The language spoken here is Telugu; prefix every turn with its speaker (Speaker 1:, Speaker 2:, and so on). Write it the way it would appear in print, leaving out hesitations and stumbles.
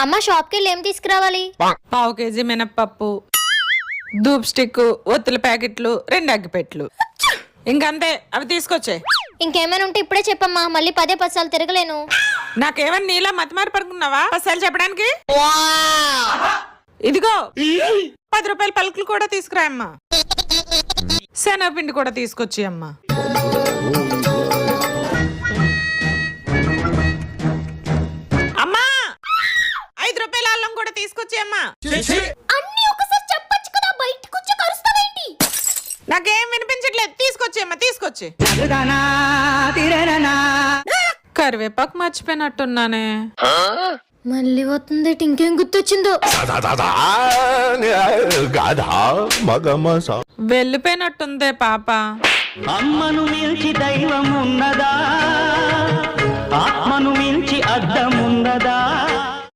Speaker 1: అమ్మ షాప్ కి వెళ్ళి ఏం తీసుకురావాలి?
Speaker 2: 1/2 కేజీ మినప్పప్పు, ధూప్ స్టిక్, ఒత్తుల ప్యాకెట్లు, 2 అగ్గిపెట్లు, ఇంకంతే. అవి తీసుకొచ్చే.
Speaker 1: ఇంకేమైనా ఉంటే ఇప్పుడే చెప్పమ్మా, మళ్ళీ 10 సార్లు తిరగలేను.
Speaker 2: నాకేమన్నా నీలా మతిమారి పడుకున్నావా 10 సార్లు చెప్పడానికి? ఇదిగో 10 రూపాయల పలుకులు కూడా తీసుకురా అమ్మా. శనగపిండి కూడా తీసుకొచ్చి అమ్మా. అమ్మా 5 రూపాయల అల్లం కూడా తీసుకొచ్చి అమ్మా.
Speaker 1: అన్ని ఒకసారి చెప్పొచ్చు కదా, బయటికి వచ్చి కరుస్తావేంటి?
Speaker 2: నాకేం వినిపించట్లేదు, తీసుకొచ్చి అమ్మా, తీసుకొచ్చి. కరివేపాకు మర్చిపోయినట్టున్నానే.
Speaker 1: మళ్ళీ వస్తుంది, ఇంకేం గుర్తొచ్చిందో.
Speaker 2: వెళ్ళిపోయినట్టుందే పాప.
Speaker 3: అమ్మను మించి దైవం ఉన్నదా, ఆత్మను మించి అద్దం